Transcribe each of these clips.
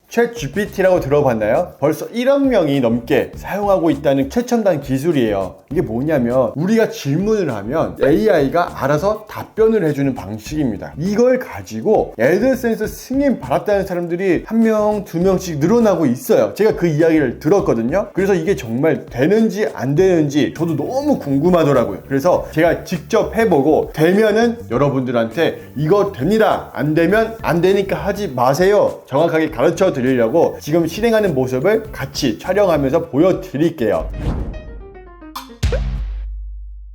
챗 GPT라고 들어봤나요? 벌써 1억 명이 넘게 사용하고 있다는 최첨단 기술이에요. 이게 뭐냐면 우리가 질문을 하면 AI가 알아서 답변을 해주는 방식입니다. 이걸 가지고 애드센스 승인 받았다는 사람들이 1명, 2명씩 늘어나고 있어요. 제가 그 이야기를 들었거든요. 그래서 이게 정말 되는지 안 되는지 저도 너무 궁금하더라고요. 그래서 제가 직접 해보고 되면은 여러분들한테 이거 됩니다, 안 되면 안 되니까 하지 마세요, 정확하게 가르쳐 드리려고 지금 실행하는 모습을 같이 촬영하면서 보여드릴게요.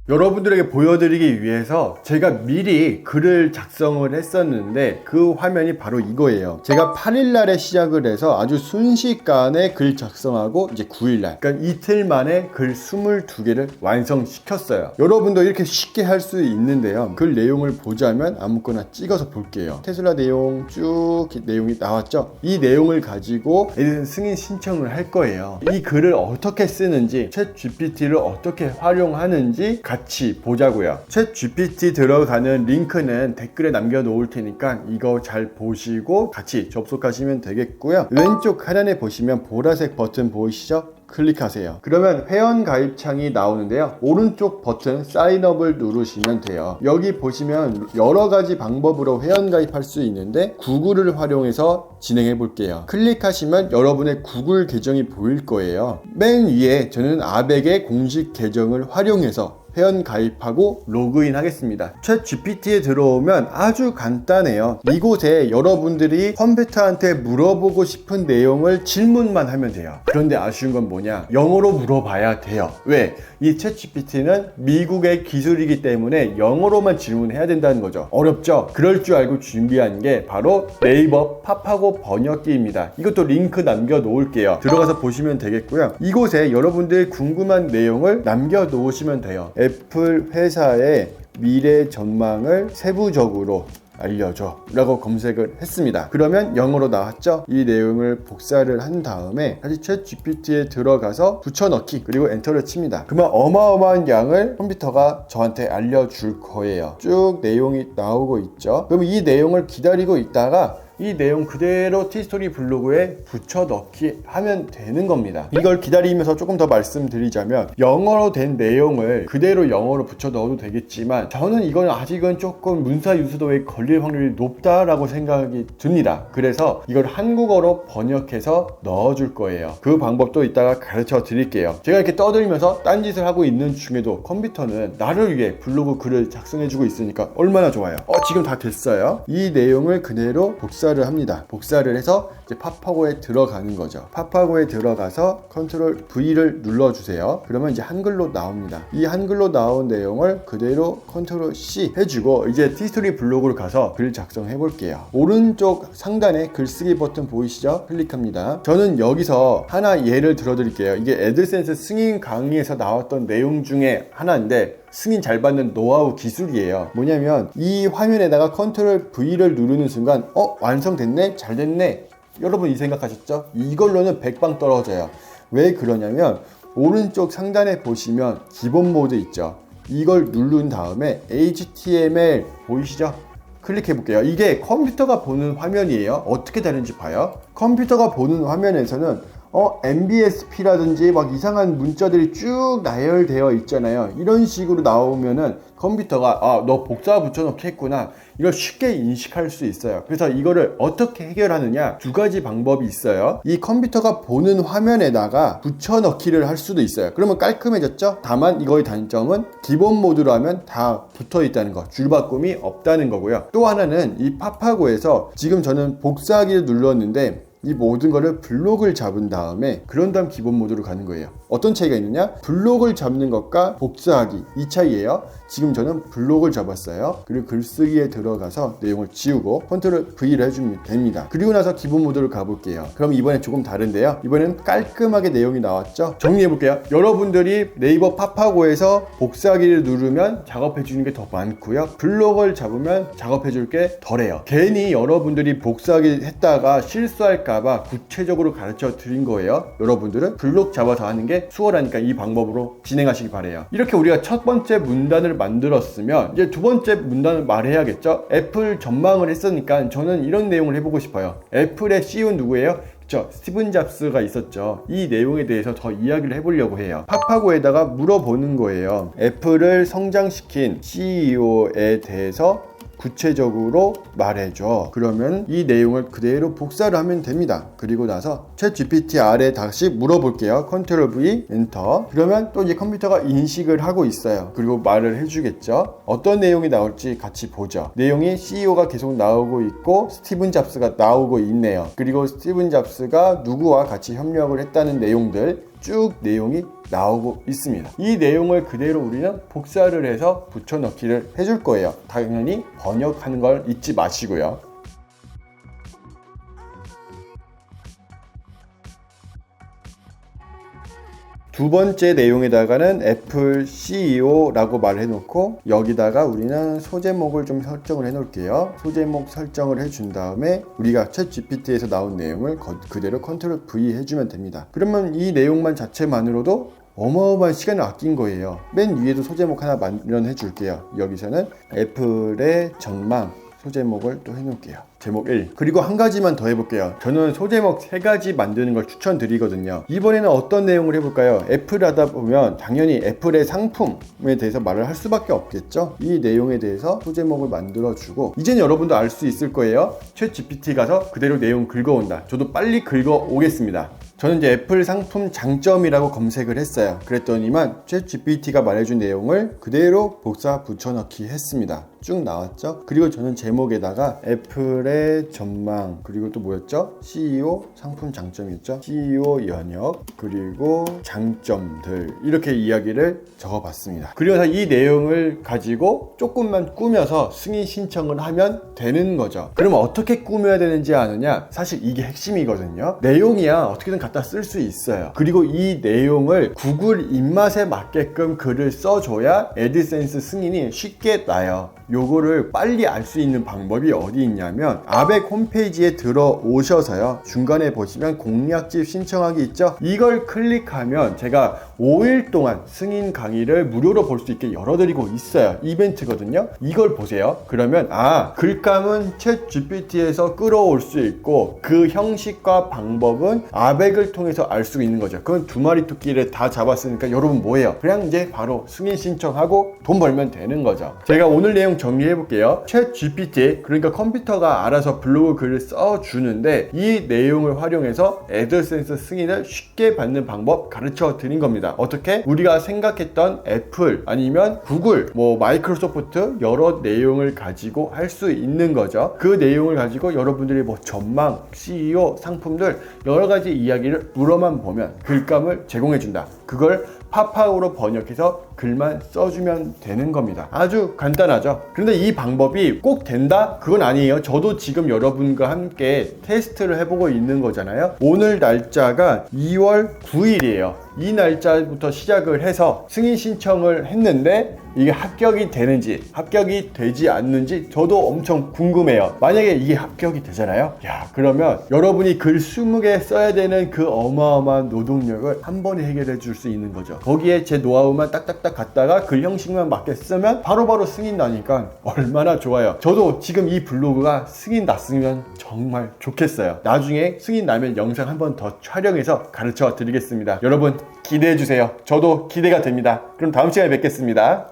여러분들에게 보여드리기 위해서 제가 미리 글을 작성을 했었는데 그 화면이 바로 이거예요. 제가 8일날에 시작을 해서 아주 순식간에 글 작성하고 이제 9일날, 그러니까 이틀 만에 글 22개를 완성시켰어요. 여러분도 이렇게 쉽게 할 수 있는데요. 글 내용을 보자면 아무거나 찍어서 볼게요. 테슬라 내용 쭉 내용이 나왔죠. 이 내용을 가지고 승인 신청을 할 거예요. 이 글을 어떻게 쓰는지, 챗 GPT를 어떻게 활용하는지 같이 보자고요. 챗 GPT 들어가는 링크는 댓글에 남겨 놓을 테니까 이거 잘 보시고 같이 접속하시면 되겠고요. 왼쪽 하단에 보시면 보라색 버튼 보이시죠? 클릭하세요. 그러면 회원 가입 창이 나오는데요. 오른쪽 버튼 사인업을 누르시면 돼요. 여기 보시면 여러 가지 방법으로 회원 가입할 수 있는데 구글을 활용해서 진행해 볼게요. 클릭하시면 여러분의 구글 계정이 보일 거예요. 맨 위에 저는 아벡의 공식 계정을 활용해서 회원 가입하고 로그인 하겠습니다. 챗 GPT에 들어오면 아주 간단해요. 이곳에 여러분들이 컴퓨터한테 물어보고 싶은 내용을 질문만 하면 돼요. 그런데 아쉬운 건 뭐냐? 영어로 물어봐야 돼요. 왜? 이 챗 GPT는 미국의 기술이기 때문에 영어로만 질문해야 된다는 거죠. 어렵죠? 그럴 줄 알고 준비한 게 바로 네이버 팝하고 번역기입니다. 이것도 링크 남겨 놓을게요. 들어가서 보시면 되겠고요. 이곳에 여러분들이 궁금한 내용을 남겨 놓으시면 돼요. 애플 회사의 미래 전망을 세부적으로 알려줘 라고 검색을 했습니다. 그러면 영어로 나왔죠? 이 내용을 복사를 한 다음에 다시 챗 GPT에 들어가서 붙여넣기, 그리고 엔터를 칩니다. 그러면 어마어마한 양을 컴퓨터가 저한테 알려줄 거예요. 쭉 내용이 나오고 있죠. 그럼 이 내용을 기다리고 있다가 이 내용 그대로 티스토리 블로그에 붙여넣기 하면 되는 겁니다. 이걸 기다리면서 조금 더 말씀드리자면 영어로 된 내용을 그대로 영어로 붙여 넣어도 되겠지만 저는 이건 아직은 조금 문사 유수도에 걸릴 확률이 높다라고 생각이 듭니다. 그래서 이걸 한국어로 번역해서 넣어줄 거예요. 그 방법도 이따가 가르쳐 드릴게요. 제가 이렇게 떠들면서 딴짓을 하고 있는 중에도 컴퓨터는 나를 위해 블로그 글을 작성해주고 있으니까 얼마나 좋아요. 지금 다 됐어요. 이 내용을 그대로 복사를 합니다. 복사를 해서 이제 팝하고에 들어가는 거죠. 팝하고에 들어가서 컨트롤 V를 눌러주세요. 그러면 이제 한글로 나옵니다. 이 한글로 나온 내용을 그대로 컨트롤 C 해주고 이제 티스토리 블로그로 가서 글 작성해 볼게요. 오른쪽 상단에 글쓰기 버튼 보이시죠? 클릭합니다. 저는 여기서 하나 예를 들어 드릴게요. 이게 애드센스 승인 강의에서 나왔던 내용 중에 하나인데 승인 잘 받는 노하우 기술이에요. 뭐냐면 이 화면에다가 컨트롤 V를 누르는 순간 완성됐네? 잘 됐네? 여러분 이 생각하셨죠? 이걸로는 100방 떨어져요. 왜 그러냐면 오른쪽 상단에 보시면 기본 모드 있죠? 이걸 누른 다음에 HTML 보이시죠? 클릭해 볼게요. 이게 컴퓨터가 보는 화면이에요. 어떻게 다른지 봐요. 컴퓨터가 보는 화면에서는 MBSP라든지 막 이상한 문자들이 쭉 나열되어 있잖아요. 이런 식으로 나오면은 컴퓨터가 너 복사 붙여넣기 했구나, 이걸 쉽게 인식할 수 있어요. 그래서 이거를 어떻게 해결하느냐, 두 가지 방법이 있어요. 이 컴퓨터가 보는 화면에다가 붙여넣기를 할 수도 있어요. 그러면 깔끔해졌죠? 다만 이거의 단점은 기본 모드로 하면 다 붙어 있다는 거, 줄바꿈이 없다는 거고요. 또 하나는 이 팝하고에서 지금 저는 복사하기를 눌렀는데 이 모든 거를 블록을 잡은 다음에 그런 다음 기본 모드로 가는 거예요. 어떤 차이가 있느냐? 블록을 잡는 것과 복사하기, 이 차이예요. 지금 저는 블록을 잡았어요. 그리고 글쓰기에 들어가서 내용을 지우고 컨트롤 V를 해주면 됩니다. 그리고 나서 기본 모드로 가볼게요. 그럼 이번엔 조금 다른데요. 이번엔 깔끔하게 내용이 나왔죠? 정리해볼게요. 여러분들이 네이버 팝하고에서 복사하기를 누르면 작업해주는 게 더 많고요. 블록을 잡으면 작업해줄 게 덜해요. 괜히 여러분들이 복사하기 했다가 실수할까봐 구체적으로 가르쳐 드린 거예요. 여러분들은 블록 잡아서 하는 게 수월하니까 이 방법으로 진행하시기 바래요. 이렇게 우리가 첫 번째 문단을 만들었으면 이제 두 번째 문단을 말해야겠죠? 애플 전망을 했으니까 저는 이런 내용을 해보고 싶어요. 애플의 CEO는 누구예요? 있죠. 스티븐 잡스가 있었죠. 이 내용에 대해서 더 이야기를 해보려고 해요. 파파고에다가 물어보는 거예요. 애플을 성장시킨 CEO에 대해서 구체적으로 말해줘. 그러면 이 내용을 그대로 복사를 하면 됩니다. 그리고 나서 챗GPT 아래 다시 물어볼게요. 컨트롤 V 엔터. 그러면 또 이제 컴퓨터가 인식을 하고 있어요. 그리고 말을 해주겠죠. 어떤 내용이 나올지 같이 보죠. 내용이 CEO가 계속 나오고 있고 스티븐 잡스가 나오고 있네요. 그리고 스티븐 잡스가 누구와 같이 협력을 했다는 내용들 쭉 내용이 나오고 있습니다. 이 내용을 그대로 우리는 복사를 해서 붙여넣기를 해줄 거예요. 당연히 번역하는 걸 잊지 마시고요. 두 번째 내용에다가는 애플 CEO라고 말을 해놓고 여기다가 우리는 소제목을 좀 설정을 해놓을게요. 소제목 설정을 해준 다음에 우리가 챗 GPT에서 나온 내용을 그대로 컨트롤 V 해주면 됩니다. 그러면 이 내용만 자체만으로도 어마어마한 시간을 아낀 거예요. 맨 위에도 소제목 하나 마련해 줄게요. 여기서는 애플의 전망 소제목을 또 해놓을게요. 제목 1. 그리고 한 가지만 더 해볼게요. 저는 소제목 3가지 만드는 걸 추천드리거든요. 이번에는 어떤 내용을 해볼까요? 애플 하다 보면 당연히 애플의 상품에 대해서 말을 할 수밖에 없겠죠. 이 내용에 대해서 소제목을 만들어주고 이젠 여러분도 알 수 있을 거예요. 챗 GPT 가서 그대로 내용 긁어온다. 저도 빨리 긁어오겠습니다. 저는 이제 애플 상품 장점이라고 검색을 했어요. 그랬더니만 챗 GPT가 말해준 내용을 그대로 복사 붙여넣기 했습니다. 쭉 나왔죠. 그리고 저는 제목에다가 애플의 전망, 그리고 또 뭐였죠? CEO 상품 장점이었죠. CEO 연역, 그리고 장점들, 이렇게 이야기를 적어봤습니다. 그리고 이 내용을 가지고 조금만 꾸며서 승인 신청을 하면 되는 거죠. 그럼 어떻게 꾸며야 되는지 아느냐? 사실 이게 핵심이거든요. 내용이야 어떻게든 갖다 쓸 수 있어요. 그리고 이 내용을 구글 입맛에 맞게끔 글을 써줘야 애드센스 승인이 쉽게 나요. 요거를 빨리 알 수 있는 방법이 어디 있냐면 아벡 홈페이지에 들어오셔서요, 중간에 보시면 공략집 신청하기 있죠. 이걸 클릭하면 제가 5일 동안 승인 강의를 무료로 볼 수 있게 열어드리고 있어요. 이벤트거든요. 이걸 보세요. 그러면 글감은 챗 GPT에서 끌어올 수 있고 그 형식과 방법은 아벡을 통해서 알 수 있는 거죠. 그건 두 마리 토끼를 다 잡았으니까 여러분 뭐예요? 그냥 이제 바로 승인 신청하고 돈 벌면 되는 거죠. 제가 오늘 내용 정리해 볼게요. 챗 GPT, 그러니까 컴퓨터가 알아서 블로그 글을 써주는데 이 내용을 활용해서 애드센스 승인을 쉽게 받는 방법 가르쳐 드린 겁니다. 어떻게? 우리가 생각했던 애플 아니면 구글, 마이크로소프트 여러 내용을 가지고 할 수 있는 거죠. 그 내용을 가지고 여러분들이 전망, CEO, 상품들 여러 가지 이야기를 물어만 보면 글감을 제공해 준다. 그걸 파파고로 번역해서 글만 써주면 되는 겁니다. 아주 간단하죠. 그런데 이 방법이 꼭 된다? 그건 아니에요. 저도 지금 여러분과 함께 테스트를 해보고 있는 거잖아요. 오늘 날짜가 2월 9일이에요. 이 날짜부터 시작을 해서 승인 신청을 했는데 이게 합격이 되는지 합격이 되지 않는지 저도 엄청 궁금해요. 만약에 이게 합격이 되잖아요. 그러면 여러분이 글 20개 써야 되는 그 어마어마한 노동력을 한 번에 해결해 줄 수 있는 거죠. 거기에 제 노하우만 딱딱딱 갖다가 글 형식만 맞게 쓰면 바로바로 승인 나니까 얼마나 좋아요. 저도 지금 이 블로그가 승인 났으면 정말 좋겠어요. 나중에 승인 나면 영상 한 번 더 촬영해서 가르쳐 드리겠습니다. 여러분 기대해 주세요. 저도 기대가 됩니다. 그럼 다음 시간에 뵙겠습니다.